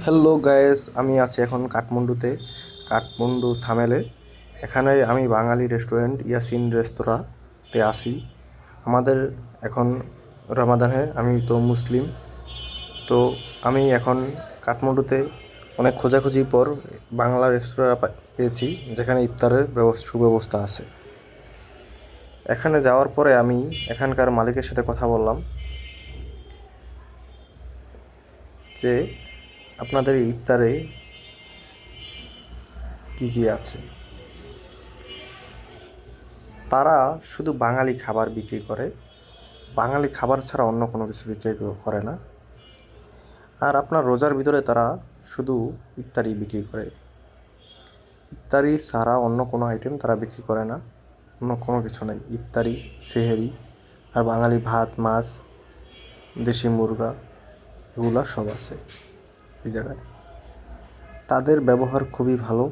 Hello guys, আমি আছি এখন কাঠমান্ডুতে, কাঠমান্ডু থামেলে। এখানে আমি বাঙালি রেস্টুরেন্ট ইয়াসিন রেস্তোরাঁতে আছি। আমাদের এখন রমাদানে, আমি তো মুসলিম, তো আমি এখন কাঠমান্ডুতে অনেক খোঁজাখুঁজির পর বাংলা রেস্তোরাঁ পেয়েছি, যেখানে ইফতারের সুব্যবস্থা আছে। এখানে যাওয়ার পরে আমি এখানকার মালিকের সাথে কথা বললাম যে আপনাদের ইফতারে কী কী আছে। তারা শুধু বাঙালি খাবার বিক্রি করে, বাঙালি খাবার ছাড়া অন্য কোনো কিছু বিক্রি করে না। আর আপনার রোজার ভিতরে তারা শুধু ইফতারি বিক্রি করে, ইফতারি ছাড়া অন্য কোনো আইটেম তারা বিক্রি করে না। অন্য কোনো কিছু নেই, ইফতারি, সেহেরি আর বাঙালি ভাত, মাছ, দেশি মুরগা, এগুলা সব আছে এই জায়গায়। তাদের ব্যবহার খুবই ভালো,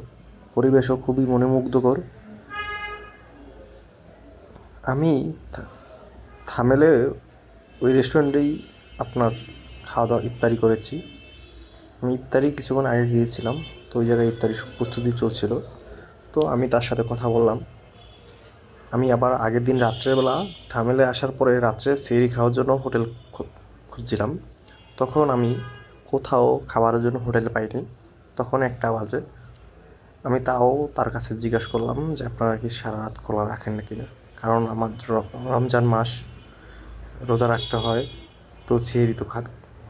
পরিবেশও খুবই মনোমুগ্ধকর। আমি থামেলে ওই রেস্টুরেন্টেই আপনার খাওয়া দাওয়া ইফতারি করেছি। আমি ইফতারি কিছুক্ষণ আগে গিয়েছিলাম, তো ওই জায়গায় ইফতারি প্রস্তুতি চলছিল। তো আমি তার সাথে কথা বললাম। আমি আবার আগের দিন রাত্রেবেলা থামেলে আসার পরে রাত্রে সেহরি খাওয়ার জন্য হোটেল খুঁজছিলাম। তখন আমি কোথাও খাবারের জন্য হোটেল পাইনি, তখন 1টা বাজে। আমি তাও তার কাছে জিজ্ঞাসা করলাম যে আপনারা কি সারা রাত খোলা রাখেন নাকি না, কারণ আমার রমজান মাস, রোজা রাখতে হয়, তো সেহরি তো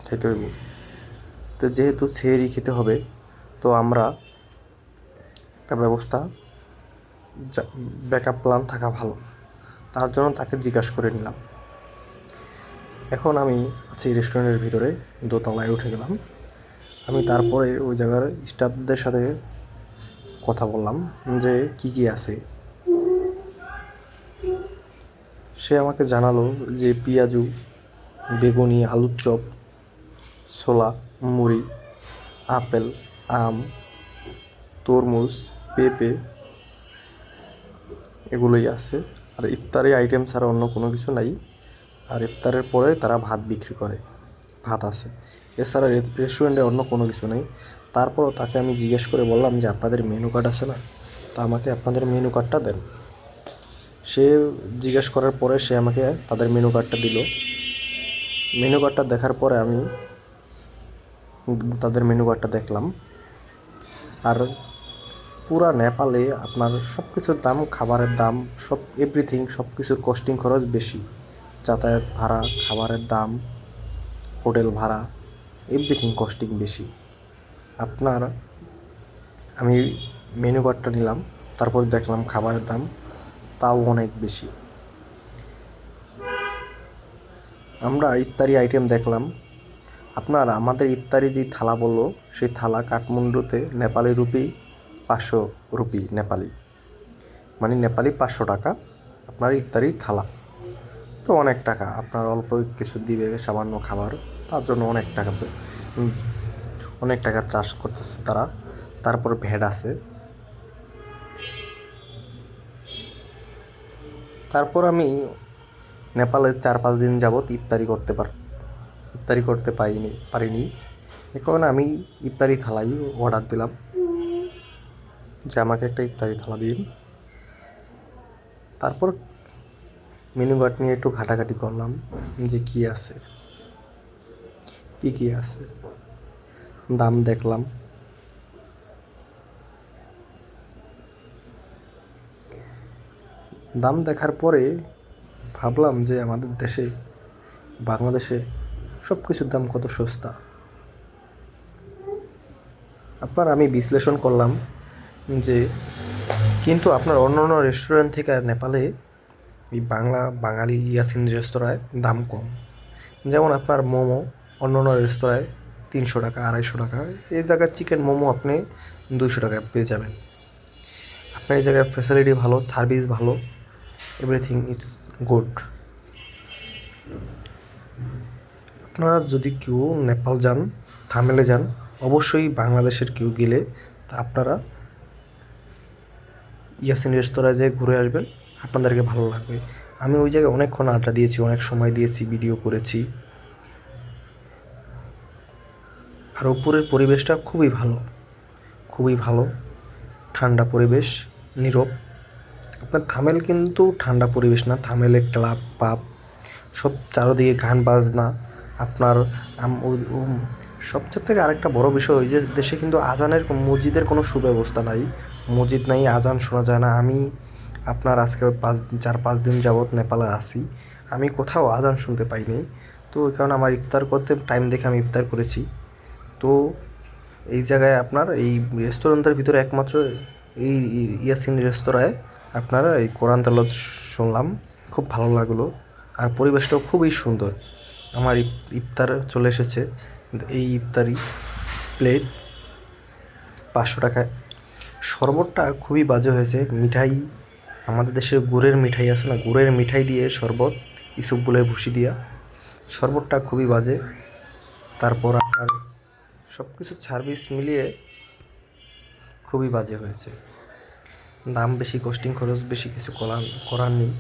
খেতে হইব। তো যেহেতু সেহরি খেতে হবে, তো আমরা একটা ব্যবস্থা, ব্যাকআপ প্ল্যান থাকা ভালো, তার জন্য তাকে জিজ্ঞাসা করে নিলাম। এখন আমি আছি রেস্টুরেন্টের ভিতরে, দোতলায় উঠে গেলাম। আমি তারপরে ওই জায়গার স্টাফদের সাথে কথা বললাম যে কি কি আছে। সে আমাকে জানালো যে পেঁয়াজু, বেগুনি, আলুর চপ, ছোলা, মুড়ি, আপেল, আম, তরমুজ, পেঁপে, এগুলোই আছে। আর ইফতারি আইটেম ছাড়া অন্য কোনো কিছু নাই। আর ইফতারের পরে তারা ভাত বিক্রি করে, ভাত আছে। এছাড়া রেস্টুরেন্টে অন্য কোনো কিছু নেই। তারপরও তাকে আমি জিজ্ঞেস করে বললাম যে আপনাদের মেনু কার্ড আছে না, তা আমাকে আপনাদের মেনু কার্ডটা দেন। সে জিজ্ঞেস করার পরে সে আমাকে তাদের মেনু কার্ডটা দিল। মেনু কার্ডটা দেখার পরে আমি তাদের মেনু কার্ডটা দেখলাম। আর পুরা নেপালে আপনার সব কিছুর দাম, খাবারের দাম, সব এভরিথিং, সব কিছুর কস্টিং খরচ বেশি। যাতায়াত ভাড়া, খাবারের দাম, হোটেল ভাড়া, এভরিথিং কস্টিং বেশি। আপনার আমি মেনু কার্ডটা নিলাম, তারপর দেখলাম খাবারের দাম তাও অনেক বেশি। আমরা ইফতারি আইটেম দেখলাম। আপনার আমাদের ইফতারি যে থালা বললো, সেই থালা কাঠমান্ডুতে নেপালি রুপি 500 রুপি নেপালি, মানে নেপালি 500 টাকা আপনার ইফতারি থালা। তো অনেক টাকা, আপনার অল্প কিছু দিবে সামান্য খাবার, তার জন্য অনেক টাকা চার্জ করতেছে তারা। তারপর ভ্যাট আছে। তারপর আমি নেপালে 4-5 দিন যাবৎ ইফতারি করতে পারিনি। এখন আমি ইফতারি থালাই অর্ডার দিলাম যে আমাকে একটা ইফতারি থালা দিন। তারপর মেনু কার্ড নিয়ে একটু ঘাটাঘাটি করলাম যে কী আছে, কী আছে, দাম দেখলাম। দাম দেখার পরে ভাবলাম যে আমাদের দেশে, বাংলাদেশে সব কিছুর দাম কত সস্তা। আমি বিশ্লেষণ করলাম যে কিন্তু আপনার অন্য অন্য রেস্টুরেন্ট থেকে নেপালে এই বাঙালি ইয়াসিন রেস্তোরাঁয় দাম কম। যেমন আপনার মোমো অন্য অন্য রেস্তোরাঁয় 300 টাকা, 250 টাকা, এই জায়গায় চিকেন মোমো আপনি 200 টাকায় পেয়ে যাবেন। আপনার এই জায়গায় ফ্যাসিলিটি ভালো, সার্ভিস ভালো, এভরিথিং ইটস গুড। আপনারা যদি কেউ নেপাল যান, থামেলে যান, অবশ্যই বাংলাদেশের কেউ গেলে তা আপনারা ইয়াসিন রেস্তোরাঁয় যেয়ে ঘুরে আসবেন, আপনাদেরকে ভালো লাগবে। আমি ওই জায়গায় অনেকক্ষণ আড্ডা দিয়েছি, অনেক সময় দিয়েছি, ভিডিও করেছি। আর উপরের পরিবেশটা খুবই ভালো, খুবই ভালো, ঠান্ডা পরিবেশ, নীরব। আপনার থামেল কিন্তু ঠান্ডা পরিবেশ না, থামেলে ক্লাব পাব সব চারদিকে গান বাজনা আপনার। সবচেয়ে থেকে আরেকটা বড় বিষয় ওই যে দেশে কিন্তু আজানের মসজিদের কোনো সুব্যবস্থা নাই, মসজিদ নাই, আজান শোনা যায় না। আমি আপনার আজকে 4-5 দিন যাবৎ নেপালে আছি, আমি কোথাও আজান শুনতে পাইনি। তো ওই কারণে আমার ইফতার করতে টাইম দেখে আমি ইফতার করেছি। তো এই জায়গায় আপনার এই রেস্টুরেন্টের ভিতরে একমাত্র এই ইয়াসিন রেস্তোরাঁয় আপনারা এই কোরআন তেলাওয়াত শুনলাম, খুব ভালো লাগলো। আর পরিবেশটাও খুবই সুন্দর। আমার ইফতার চলে এসেছে, এই ইফতারি প্লেট 500 টাকায়। শরবতটা খুবই বাজে হয়েছে, মিঠাই আমাদের দেশের গুড়ের মিঠাই আছে না, গুড়ের মিঠাই দিয়ে শরবত, ইসবগুলের ভুসি দিয়া, শরবতটা খুবই বাজে। তারপর আপনার সব কিছু সার্ভিস মিলিয়ে খুবই বাজে হয়েছে। দাম বেশি, কস্টিং খরচ বেশি, কিছু করার নেই।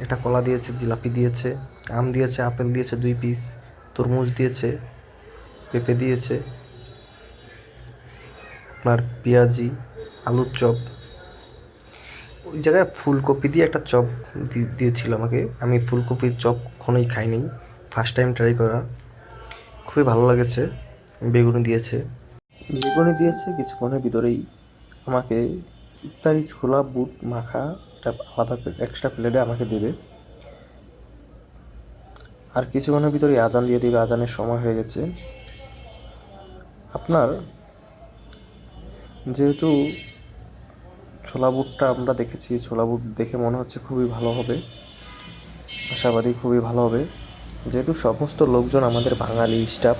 এটা কলা দিয়েছে, জিলাপি দিয়েছে, আম দিয়েছে, আপেল দিয়েছে 2 পিস, তরমুজ দিয়েছে, পেঁপে দিয়েছে, আপনার পেঁয়াজি, আলুর চপ। ওই জায়গায় ফুলকপি দিয়ে একটা চপ দিয়েছিল আমাকে, আমি ফুলকপির চপ কখনোই খাইনি, ফার্স্ট টাইম ট্রাই করা, খুবই ভালো লেগেছে। বেগুনি দিয়েছে, কিছুক্ষণের ভিতরেই আমাকে ইফতারি ছোলা বুট মাখা একটা আলাদা এক্সট্রা প্লেটে আমাকে দেবে। আর কিছুক্ষণের ভিতরেই আজান দিয়ে দেবে, আজানের সময় হয়ে গেছে। আপনার যেহেতু ছোলা বুটটা আমরা দেখেছি, ছোলা বুট দেখে মনে হচ্ছে খুবই ভালো হবে, আশাবাদী খুবই ভালো হবে। যেহেতু সমস্ত লোকজন আমাদের বাঙালি স্টাফ,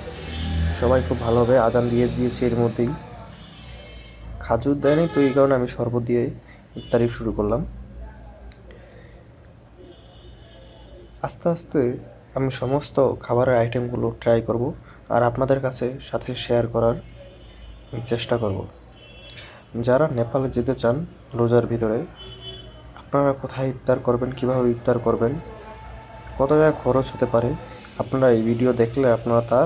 সবাই খুব ভালো হবে। আজান দিয়ে দিয়েছে, এর মধ্যেই খাজুর দেয়নি, তো এই কারণে আমি শরবত দিয়ে ইফতারি শুরু করলাম। আস্তে আস্তে আমি সমস্ত খাবারের আইটেমগুলো ট্রাই করব আর আপনাদের কাছে সাথে শেয়ার করার চেষ্টা করব। যারা নেপালে যেতে চান রোজার ভিতরে, আপনারা কোথায় ইফতার করবেন, কীভাবে ইফতার করবেন, কত টাকা খরচ হতে পারে, আপনারা এই ভিডিও দেখলে আপনারা তা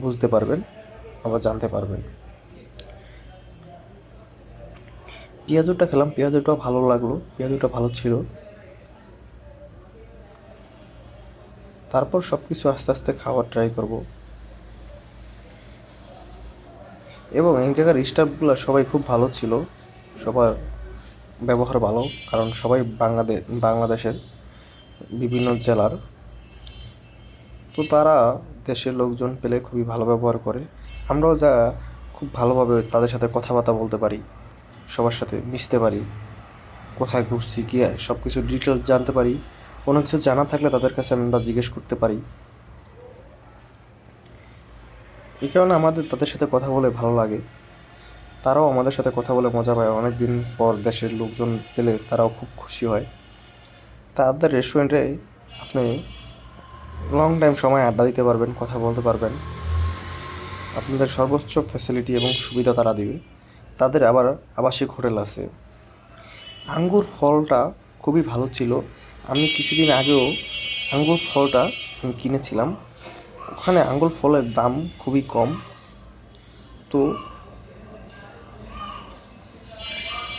বুঝতে পারবেন, আবার জানতে পারবেন। পেঁয়াজুটা খেলাম, পেঁয়াজুটাও ভালো লাগলো, পেঁয়াজুটা ভালো ছিল। তারপর সব কিছু আস্তে আস্তে খাওয়ার ট্রাই করব। এবং এই জায়গার স্টাফগুলো সবাই খুব ভালো ছিল, সবার ব্যবহার ভালো, কারণ সবাই বাংলাদেশের বিভিন্ন জেলার, তো তারা দেশের লোকজন পেলে খুবই ভালো ব্যবহার করে। আমরাও যা খুব ভালোভাবে তাদের সাথে কথাবার্তা বলতে পারি, সবার সাথে মিশতে পারি, কোথায় ঘুরছি কী সব কিছু ডিটেলস জানতে পারি। কোনো কিছু জানা থাকলে তাদের কাছে আমরা জিজ্ঞেস করতে পারি। এই কারণে আমাদের তাদের সাথে কথা বলে ভালো লাগে, তারাও আমাদের সাথে কথা বলে মজা পায়। অনেক দিন পর দেশের লোকজন পেলে তারাও খুব খুশি হয়। তাদের রেস্টুরেন্টে আপনি লং টাইম সময় আড্ডা দিতে পারবেন, কথা বলতে পারবেন, আপনাদের সর্বোচ্চ ফ্যাসিলিটি এবং সুবিধা তারা দিবে। তাদের আবার আবাসিক হোটেল আছে। আঙ্গুর ফলটা খুবই ভালো ছিল, আমি কিছুদিন আগেও আঙ্গুর ফলটা আমি কিনেছিলাম। ওখানে আঙ্গুর ফলের দাম খুবই কম, তো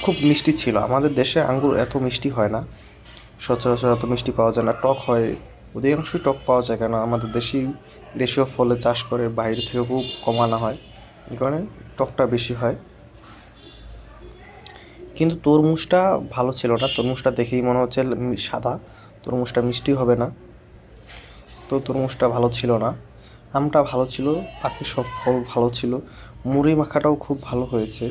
খুব মিষ্টি ছিল। আমাদের দেশে আঙ্গুর এত মিষ্টি হয় না, সচরাচর এত মিষ্টি পাওয়া যায় না, টক হয়, অধিকাংশই টক পাওয়া যায়, কেন আমাদের দেশীয় ফলে চাষ করে, বাইরে থেকে খুব কম আনা হয়, এই কারণে টকটা বেশি হয়। কিন্তু তরমুজটা ভালো ছিল না, তরমুজটা দেখেই মনে হচ্ছে সাদা, তরমুজটা মিষ্টি হবে না, তো তরমুজটা ভালো ছিল না। আমটা ভালো ছিল, বাকি সব ফল ভালো ছিল। মুড়ি মাখাটাও খুব ভালো হয়েছে।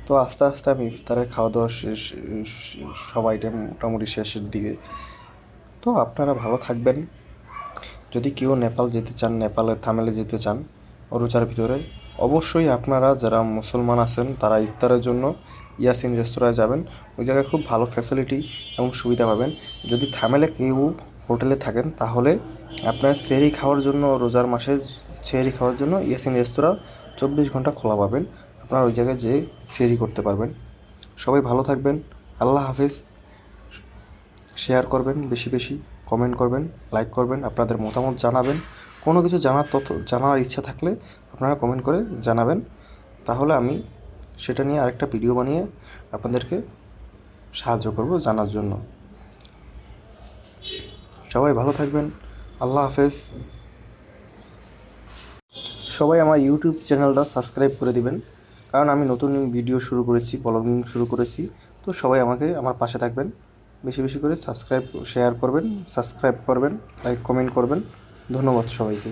তো আস্তে আস্তে আমি ইফতারের খাওয়া দাওয়া শেষ, সব আইটেম মোটামুটি শেষের দিকে। তো আপনারা ভালো থাকবেন। যদি কেউ নেপাল যেতে চান, নেপালে থামেলে যেতে চান রোজার ভিতরে, অবশ্যই আপনারা যারা মুসলমান আছেন তারা ইফতারের জন্য ইয়াসিন রেস্তোরাঁয় যাবেন। ওই জায়গায় খুব ভালো ফ্যাসিলিটি এবং সুবিধা পাবেন। যদি থামেলে কেউ হোটেলে থাকেন তাহলে আপনার সেহরি খাওয়ার জন্য, রোজার মাসে সেহরি খাওয়ার জন্য ইয়াসিন রেস্তোরাঁ 24 ঘন্টা খোলা পাবেন, আপনারা ওই জায়গায় যেয়ে সেহরি করতে পারবেন। সবাই ভালো থাকবেন, আল্লাহ হাফেজ। শেয়ার করবেন বেশি বেশি, কমেন্ট করবেন, লাইক করবেন, আপনাদের মতামত জানাবেন। কোনো কিছু জানার ইচ্ছা থাকলে আপনারা কমেন্ট করে জানাবেন, তাহলে আমি সেটা নিয়ে আরেকটা ভিডিও বানিয়ে আপনাদেরকে সাহায্য করব জানার জন্য। সবাই ভালো থাকবেন, আল্লাহ হাফেজ। সবাই আমার ইউটিউব চ্যানেলটা সাবস্ক্রাইব করে দিবেন, কারণ আমি নতুন ভিডিও শুরু করেছি, ব্লগিং শুরু করেছি। তো সবাই আমার পাশে থাকবেন, বেশি বেশি করে শেয়ার করবেন, সাবস্ক্রাইব করবেন, লাইক কমেন্ট করবেন। ধন্যবাদ সবাইকে।